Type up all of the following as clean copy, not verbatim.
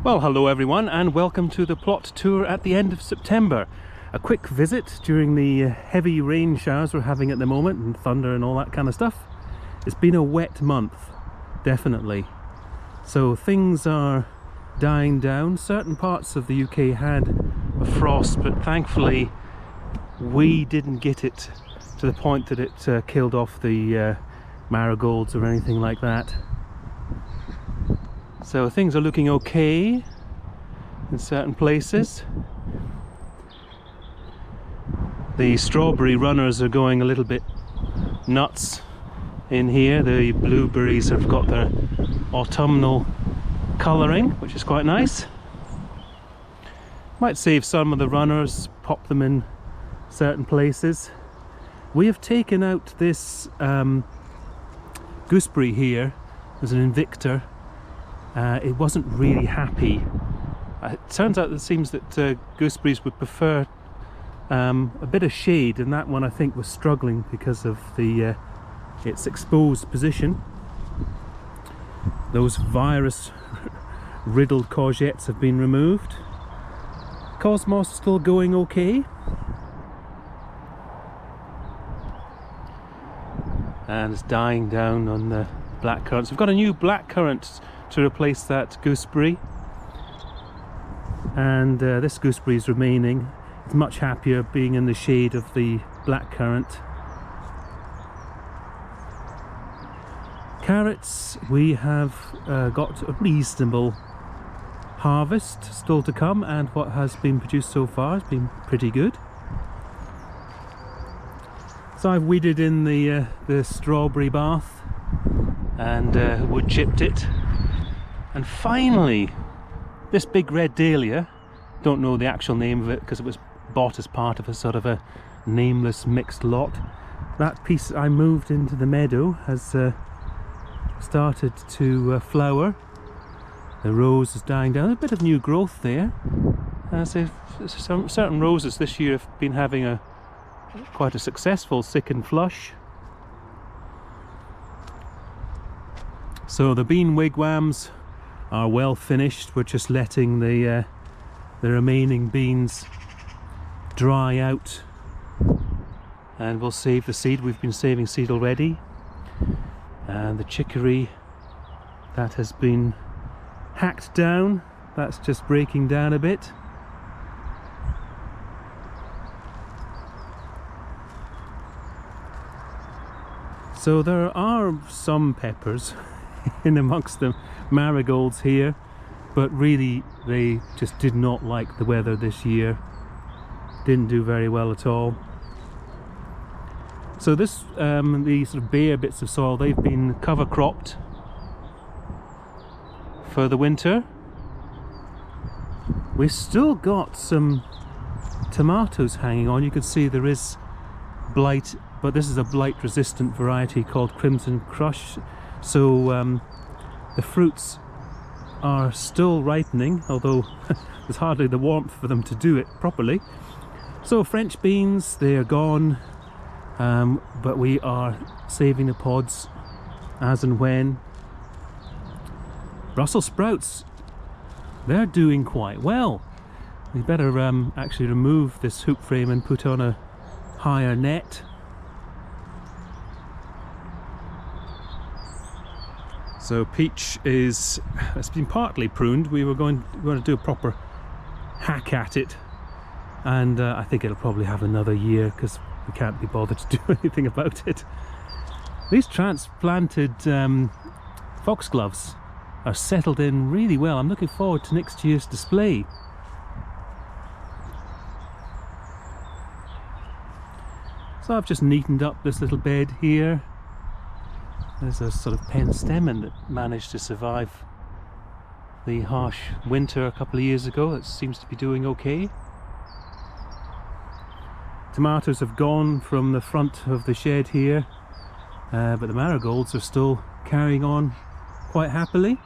Well, hello everyone and welcome to the plot tour at the end of September. A quick visit during the heavy rain showers we're having at the moment and thunder and all that kind of stuff. It's been a wet month, definitely. So things are dying down. Certain parts of the UK had a frost, but thankfully we didn't get it to the point that it killed off the marigolds or anything like that. So things are looking okay in certain places. The strawberry runners are going a little bit nuts in here. The blueberries have got their autumnal colouring, which is quite nice. Might save some of the runners, pop them in certain places. We have taken out this gooseberry here as an invictor. It wasn't really happy. It turns out it seems that gooseberries would prefer a bit of shade, and that one I think was struggling because of the its exposed position. Those virus riddled courgettes have been removed. Cosmos still going okay. And it's dying down on the blackcurrants. We've got a new blackcurrant to replace that gooseberry, and this gooseberry is remaining. It's much happier being in the shade of the blackcurrant. Carrots, we have got a reasonable harvest still to come, and what has been produced so far has been pretty good. So I've weeded in the strawberry bath and wood chipped it. And finally, this big red dahlia, don't know the actual name of it because it was bought as part of a sort of a nameless mixed lot. That piece I moved into the meadow has started to flower. The rose is dying down, a bit of new growth there. Certain roses this year have been having quite a successful sicken flush. So the bean wigwams are well finished. We're just letting the remaining beans dry out, and we'll save the seed. We've been saving seed already. And the chicory that has been hacked down, that's just breaking down a bit. So there are some peppers in amongst the marigolds here, but really they just did not like the weather this year. Didn't do very well at all. So this, the sort of bare bits of soil, they've been cover cropped for the winter. We've still got some tomatoes hanging on. You can see there is blight, but this is a blight resistant variety called Crimson Crush. So the fruits are still ripening, although there's hardly the warmth for them to do it properly. So French beans, they are gone, but we are saving the pods as and when. Brussels sprouts, they're doing quite well. We better actually remove this hoop frame and put on a higher net. So peach it's been partly pruned. We were going to do a proper hack at it, and I think it'll probably have another year because we can't be bothered to do anything about it. These transplanted foxgloves are settled in really well. I'm looking forward to next year's display. So I've just neatened up this little bed here. There's a sort of penstemon that managed to survive the harsh winter a couple of years ago. It seems to be doing okay. Tomatoes have gone from the front of the shed here, but the marigolds are still carrying on quite happily.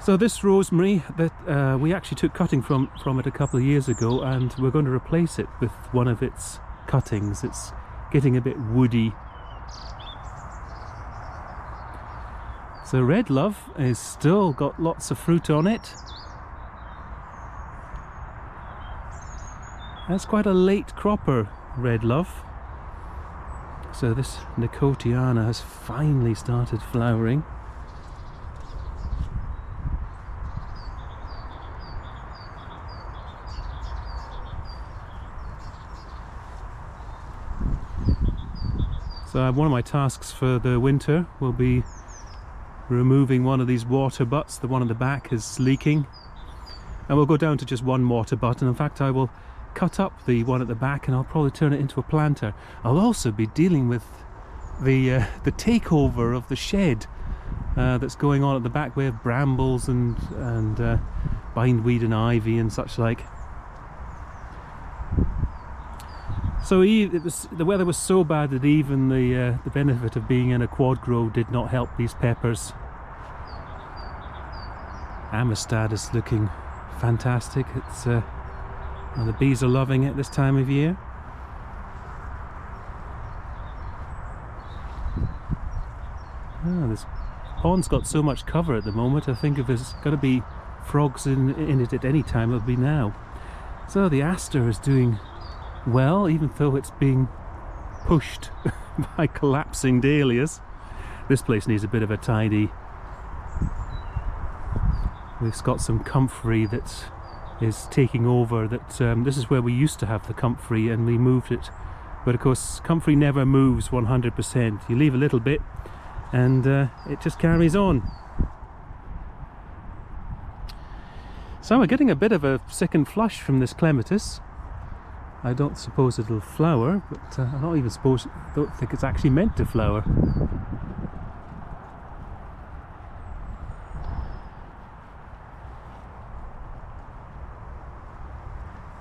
So this rosemary that we actually took cutting from it a couple of years ago, and we're going to replace it with one of its cuttings. It's getting a bit woody. So red love is still got lots of fruit on it. That's quite a late cropper, red love. So this Nicotiana has finally started flowering. So one of my tasks for the winter will be removing one of these water butts. The one on the back is leaking, and we'll go down to just one water butt, and in fact I will cut up the one at the back and I'll probably turn it into a planter. I'll also be dealing with the takeover of the shed that's going on at the back. We have brambles and bindweed and ivy and such like. So the weather was so bad that even the benefit of being in a quad grow did not help these peppers. Amistad is looking fantastic. It's well, the bees are loving it this time of year. This pond's got so much cover at the moment. I think if there's going to be frogs in it at any time, it'll be now. So the aster is doing well, even though it's being pushed by collapsing dahlias. This place needs a bit of a tidy. We've got some comfrey that is taking over. This is where we used to have the comfrey and we moved it, but of course comfrey never moves 100%. You leave a little bit and it just carries on. So we're getting a bit of a second flush from this clematis. I don't suppose it'll flower, but I don't think it's actually meant to flower.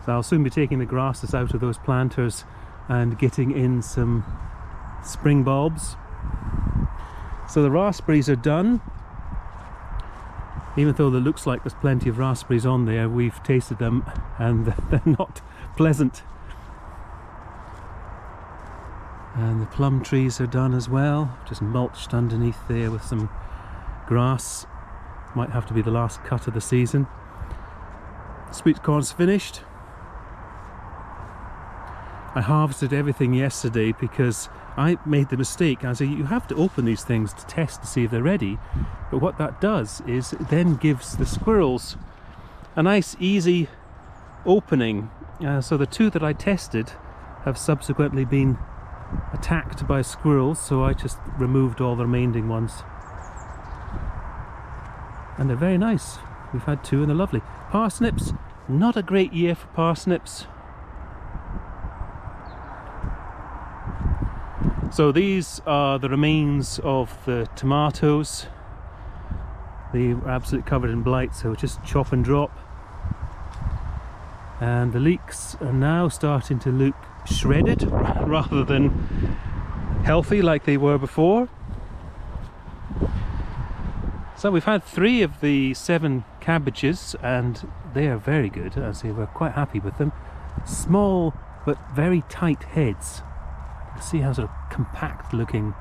So I'll soon be taking the grasses out of those planters and getting in some spring bulbs. So the raspberries are done. Even though it looks like there's plenty of raspberries on there, we've tasted them and they're not pleasant. And the plum trees are done as well, just mulched underneath there with some grass. Might have to be the last cut of the season. Sweet corn's finished. I harvested everything yesterday because I made the mistake. I said you have to open these things to test to see if they're ready, but what that does is it then gives the squirrels a nice easy opening. So the two that I tested have subsequently been attacked by squirrels, so I just removed all the remaining ones, and they're very nice. We've had two and they're lovely. Parsnips, not a great year for parsnips. So these are the remains of the tomatoes. They were absolutely covered in blight, so just chop and drop. And the leeks are now starting to look shredded rather than healthy like they were before. So we've had 3 of the 7 cabbages and they are very good. I say we're quite happy with them. Small but very tight heads. You can see how sort of compact looking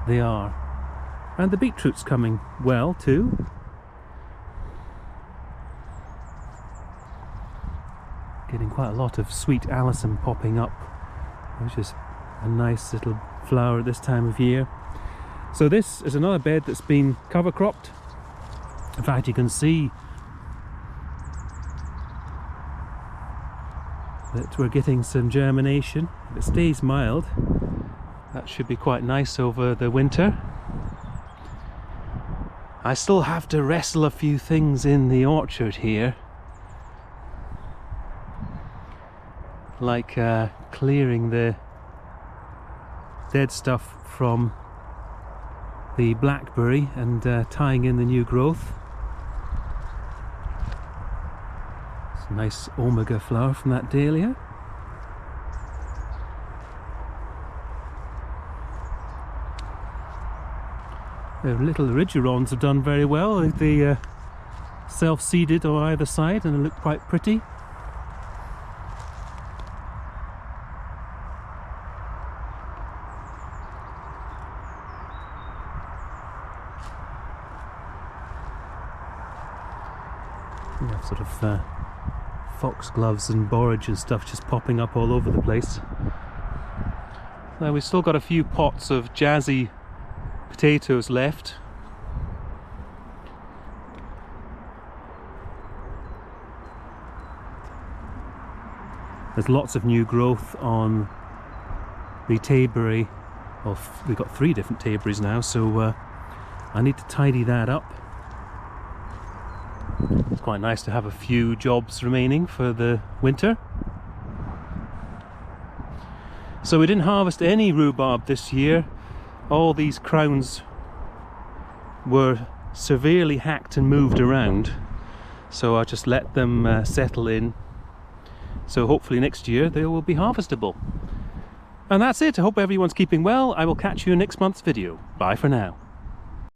they are. And the beetroot's coming well too. Getting quite a lot of sweet Alison popping up, which is a nice little flower at this time of year. So this is another bed that's been cover cropped. In fact, you can see that we're getting some germination. If it stays mild, that should be quite nice over the winter. I still have to wrestle a few things in the orchard here, like clearing the dead stuff from the blackberry and tying in the new growth. It's a nice omega flower from that dahlia. The little rigirons have done very well. They self-seeded on either side and they look quite pretty. We have sort of foxgloves and borage and stuff just popping up all over the place. Now we've still got a few pots of jazzy potatoes left. There's lots of new growth on the taberry. Well, we've got 3 different taberries now, so I need to tidy that up. It's quite nice to have a few jobs remaining for the winter. So we didn't harvest any rhubarb this year. All these crowns were severely hacked and moved around, so I just let them settle in. So hopefully next year they will be harvestable. And that's it. I hope everyone's keeping well. I will catch you in next month's video. Bye for now.